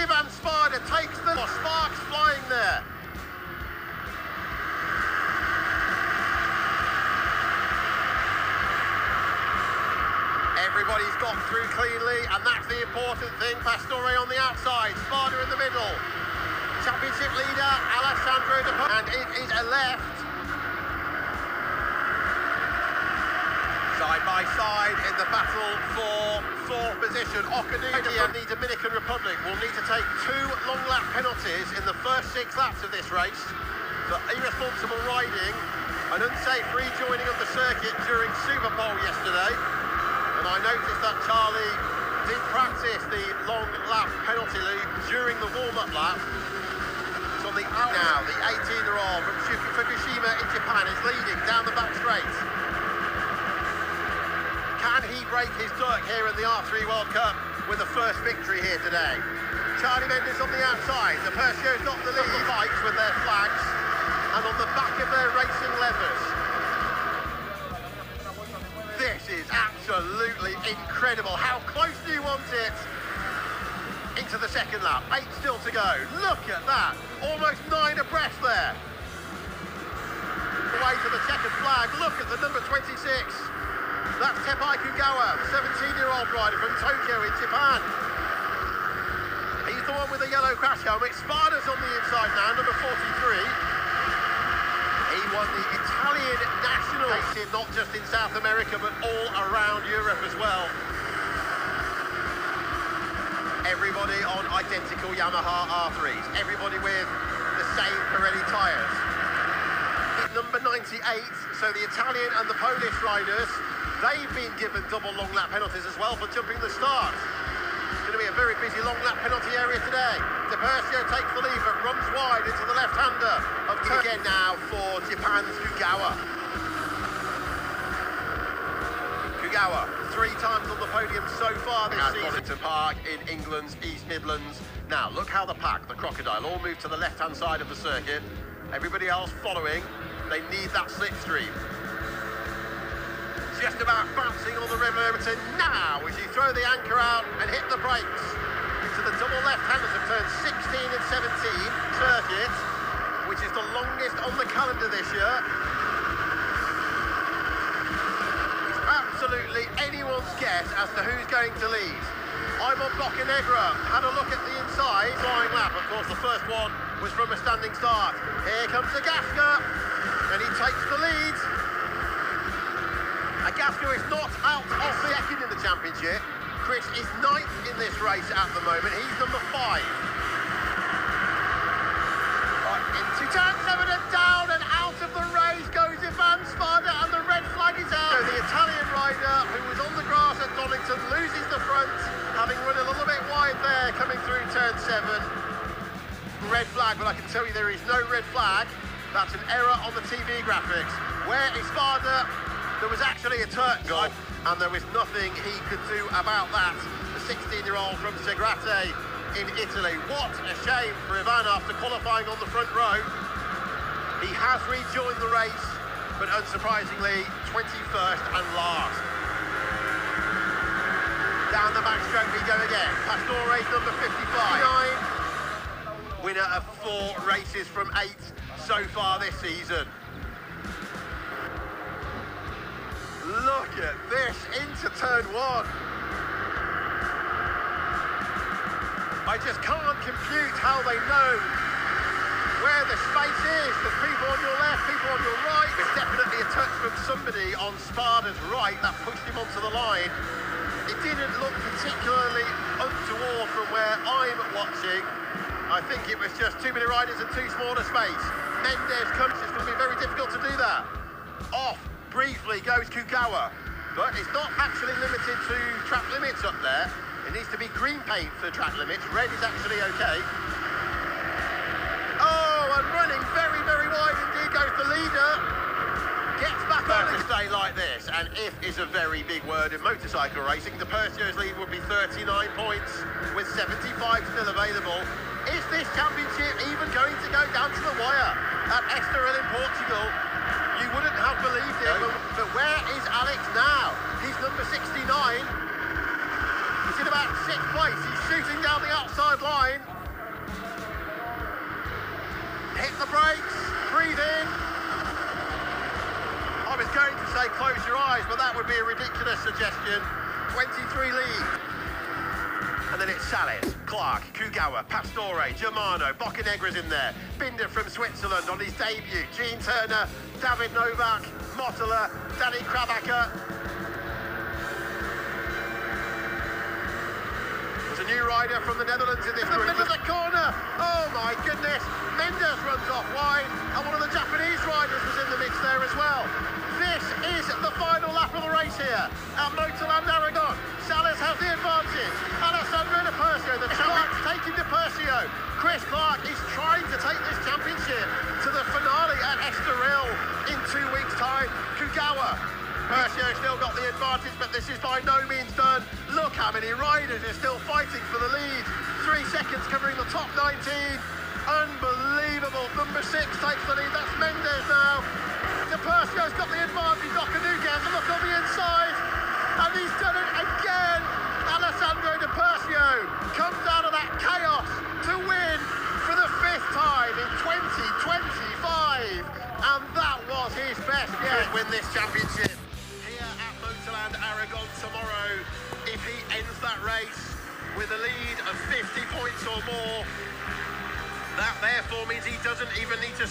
Ivan Sparda takes the sparks flying there. Everybody's got through cleanly, and that's the important thing. Pastore on the outside, Sparda in the middle. Championship leader, Alessandro De Pol, and it is a left. Side by side in the battle for fourth position. Okanuki and the Dominican Republic will need to take 2 long lap penalties in the first 6 laps of this race for irresponsible riding, an unsafe rejoining of the circuit during Super Bowl yesterday. And I noticed that Charlie did practice the long lap penalty loop during the warm-up lap. So on the out now, the 18-year-old from Fukushima in Japan is leading down the back straight. Can he break his duck here in the R3 World Cup with the first victory here today? Charlie Mendes on the outside. The Percio's got the little bikes with their flags and on the back of their racing levers. This is absolutely incredible. How close do you want it? Into the second lap. 8 still to go. Look at that. Almost 9 abreast there. Away to the checkered flag. Look at the number 26. That's Tepai Kugawa, the 17-year-old rider from Tokyo in Japan. He's the one with the yellow crash helmet. Sparda's on the inside now, number 43. He won the Italian national, not just in South America, but all around Europe as well. Everybody on identical Yamaha R3s. Everybody with the same Pirelli tyres. Number 98, so the Italian and the Polish riders, they've been given double long lap penalties as well for jumping the start. It's going to be a very busy long lap penalty area today. De Percio takes the lead but runs wide into the left-hander of again now for Japan's Kugawa. Kugawa, 3 times on the podium so far this season. At Bonington Park in England's East Midlands. Now look how the pack, the Crocodile, all move to the left-hand side of the circuit. Everybody else following. They need that slipstream. Just about bouncing on the rim Overton now as you throw the anchor out and hit the brakes into the double left-handers of turns 16 and 17 circuit, which is the longest on the calendar this year. It's absolutely anyone's guess as to who's going to lead. I'm on Boccanegra, had a look at the inside, flying lap. Of course, the first one was from a standing start. Here comes Agaska, and he takes the lead. Agaska is not out of second in the championship. Chris is 9th in this race at the moment. He's number 5. Right, into turn 7 and down, and out of the race goes Ivan Sparda, and the red flag is out. So the Italian rider who was on the grass at Donington loses the front, having run a little bit wide there, coming through turn 7. Red flag, but I can tell you there is no red flag. That's an error on the TV graphics. Where is Sparda? There was actually a turn goal, and there was nothing he could do about that. The 16-year-old from Segrate in Italy. What a shame for Ivan after qualifying on the front row. He has rejoined the race, but unsurprisingly, 21st and last. Down the backstroke we go again. Pastore, number 55. Winner of 4 races from 8 so far this season. Look at this, into turn 1. I just can't compute how they know where the space is. There's people on your left, people on your right. There's definitely a touch from somebody on Sparda's right that pushed him onto the line. It didn't look particularly untoward from where I'm watching. I think it was just too many riders and too small a space. Mendes comes, it's going to be very difficult to do that. Off briefly goes Kugawa, but it's not actually limited to track limits up there. It needs to be green paint for track limits. Red is actually okay. Oh, and running very, very wide indeed goes the leader. Gets back on to stay like this, and if is a very big word in motorcycle racing. De Percio's lead would be 39 points with 75 still available. Is this championship even going to go down to the wire at Estoril in Portugal? You wouldn't have believed it, but where is Alex now? He's number 69. He's in about 6th place. He's shooting down the outside line. be a ridiculous suggestion. 23 lead. And then it's Sales, Clark, Kugawa, Pastore, Germano, Boccanegra's in there. Binder from Switzerland on his debut. Gene Turner, David Novak, Mottler, Danny Krabacher. There's a new rider from the Netherlands in this group. The middle of the corner. Oh my goodness. Mendes runs off wide, and one of the Japanese riders was in the mix there as well. This is the final lap of the race here at Motorland Aragon. Sales has the advantage. Alessandro De Persio, the champion's taking De Persio. Chris Clark is trying to take this championship to the finale at Estoril in 2 weeks' time. Kugawa. Persio still got the advantage, but this is by no means done. Look how many riders are still fighting for the lead. 3 seconds covering the top 19. Unbelievable. Number 6 takes the lead. That's Mendes now. De Persio's got the advantage. Ocanuguez, look on the inside. And he's done it again. Alessandro De Persio comes out of that chaos to win for the 5th time in 2025. And that was his best yet. Win this championship here at Motorland Aragon tomorrow. If he ends that race with a lead of 50 points or more, that therefore means he doesn't even need to